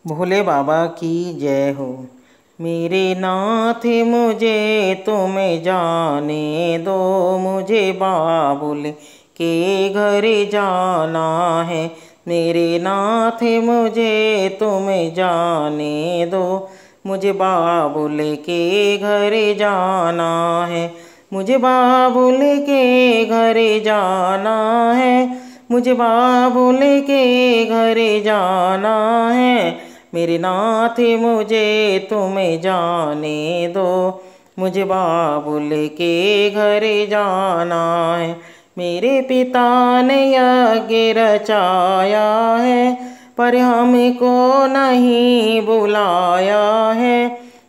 भोले बाबा की जय हो। मेरे नाथ मुझे तुम जाने दो, मुझे बाबुल के घर जाना है। मेरे नाथ मुझे तुम जाने दो, मुझे बाबुल के घर जाना है। मुझे बाबुल के घर जाना है, मुझे बाबुल के घर जाना है। मेरे नाथ मुझे तुम जाने दो, मुझे बाबुल के घर जाना है। मेरे पिता ने यज्ञ रचाया है, पर हमको नहीं बुलाया है।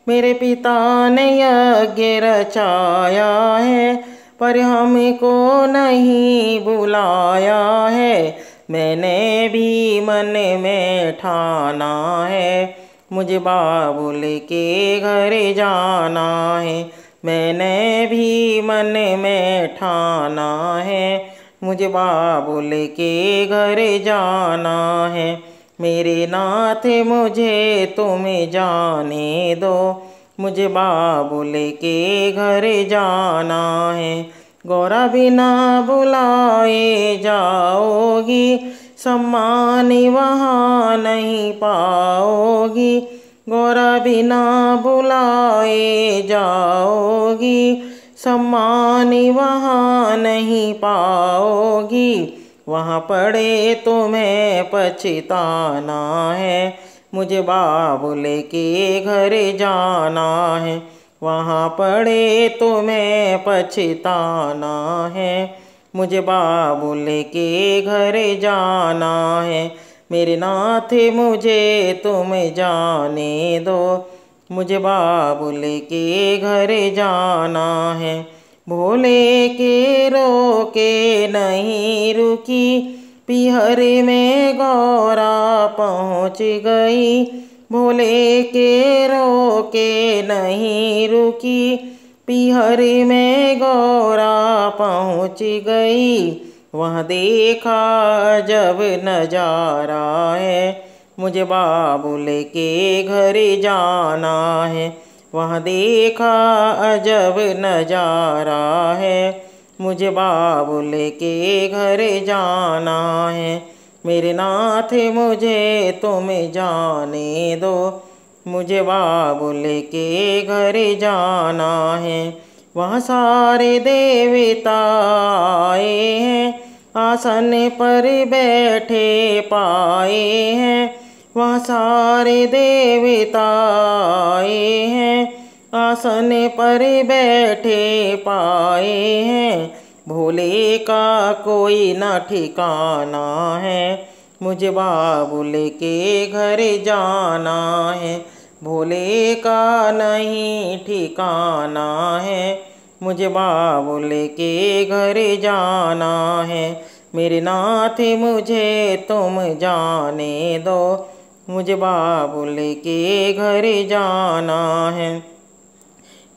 मेरे पिता ने यज्ञ रचाया है, पर हमको नहीं बुलाया है। मैंने भी मन में ठाना है, मुझे बाबुल के घर जाना है। मैंने भी मन में ठाना है, मुझे बाबुल के घर जाना है। मेरे नाथ मुझे तुम जाने दो, मुझे बाबुल के घर जाना है। गौरा बिना बुलाए जाओगी, सम्मान वहाँ नहीं पाओगी। गौरा बिना बुलाए जाओगी, सम्मान वहाँ नहीं पाओगी। वहाँ पड़े तुम्हें पछताना है, मुझे बाबुल के घर जाना है। वहाँ पड़े तुम्हें पछताना है, मुझे बाबुल के घर जाना है। मेरे नाथ मुझे तुम जाने दो, मुझे बाबुल के घर जाना है। भोले के रोके नहीं रुकी, पीहर में गौरा पहुँच गई। भोले के रोके नहीं रुकी, पीहर में गौरा पहुँच गई। वहाँ देखा जब नजारा है, मुझे बाबुल के घर जाना है। वहाँ देखा अजब नजारा है, मुझे बाबुल के घर जाना है। मेरे नाथ मुझे तुम जाने दो, मुझे बाबुल के घर जाना है। वहाँ सारे देवता आए हैं, आसन पर बैठे पाए हैं। वहाँ सारे देवता आए हैं, आसन पर बैठे पाए हैं। भोले का कोई न ठिकाना है, मुझे बाबुल के घर जाना है। भोले का नहीं ठिकाना है, मुझे बाबुल के घर जाना है। मेरे नाथ मुझे तुम जाने दो, मुझे बाबुल के घर जाना है।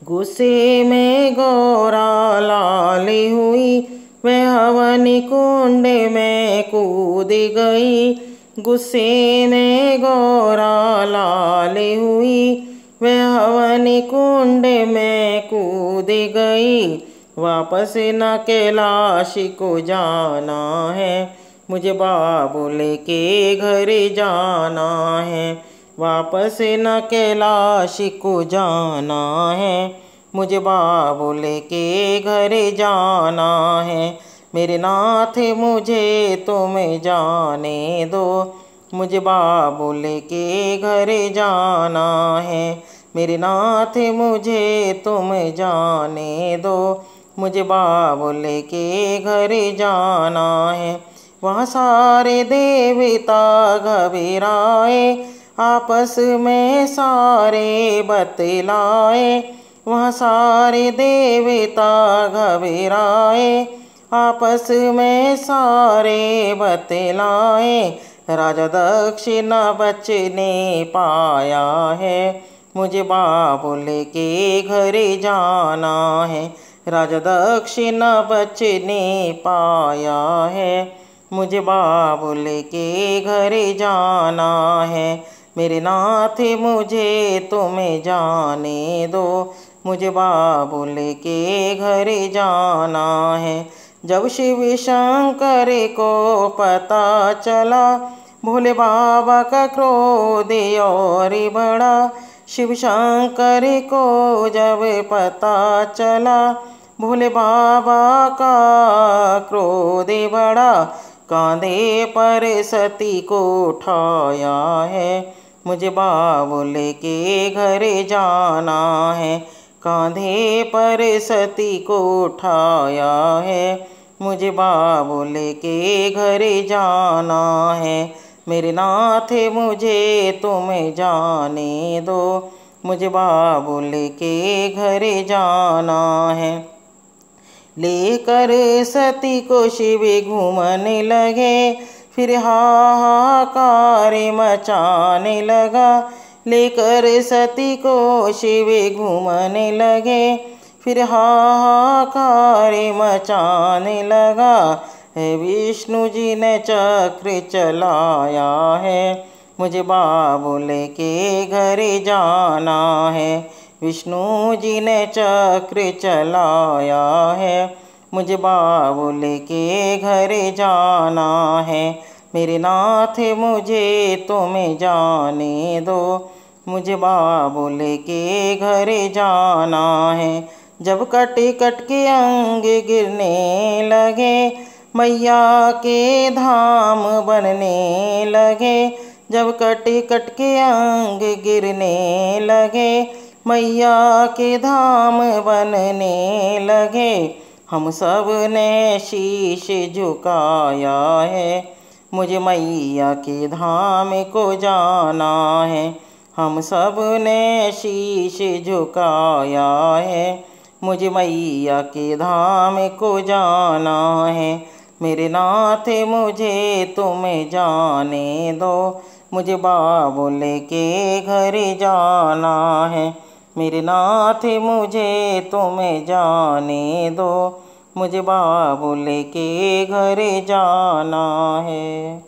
गुस्से में गौरा लाल हुई, वह हवन कुंड में कूद गई। गुस्से में गौरा लाल हुई, वह हवन कुंड में कूद गई। वापस न कैलाश को जाना है, मुझे बाबुल के घर जाना है। वापस न कैलाश को जाना है, मुझे बाबुल के घर जाना है। मेरे नाथ मुझे तुम जाने दो, मुझे बाबुल के घर जाना है। मेरे नाथ मुझे तुम जाने दो, मुझे बाबुल के घर जाना है। वहाँ सारे देवता घबराए, आपस में सारे बतलाए। वहाँ सारे देवता घबराए, आपस में सारे बतलाए। राजा दक्ष न बचने पाया है, मुझे बाबुल के घर जाना है। राजा दक्ष न बचने पाया है, मुझे बाबुल के घर जाना है। मेरे नाथ मुझे तुम्हें जाने दो, मुझे बाबुल के घर जाना है। जब शिव शंकर को पता चला भोले बाबा का क्रोध और बढ़ा, शिव शंकर को जब पता चला भोले बाबा का क्रोध बढ़ा, कांधे पर सती को उठाया है, मुझे बाबुल के घर जाना है। कांधे पर सती को उठाया है, मुझे बाबुल के घर जाना है। मेरे नाथ मुझे तुम जाने दो, मुझे बाबुल के घर जाना है। लेकर सती को शिव घूमने लगे, फिर हाहाकार मचाने लगा। लेकर सती को शिव घूमने लगे, फिर हाहाकार मचाने लगा। है विष्णु जी ने चक्र चलाया है, मुझे बाबुल के घर जाना है। विष्णु जी ने चक्र चलाया है, मुझे बाबुल के घर जाना है। मेरे नाथ मुझे तुम जाने दो, मुझे बाबुल के घर जाना है। जब कट कट के अंग गिरने लगे, मैया के धाम बनने लगे। जब कट कट के अंग गिरने लगे, मैया के धाम बनने लगे। हम सब ने शीश झुकाया है, मुझे मैया के धाम को जाना है। हम सब ने शीश झुकाया है, मुझे मैया के धाम को जाना है। मेरे नाथ मुझे तुम जाने दो, मुझे बाबुल के घर जाना है। मेरे नाथ मुझे तुम जाने दो, मुझे बाबुल के घर जाना है।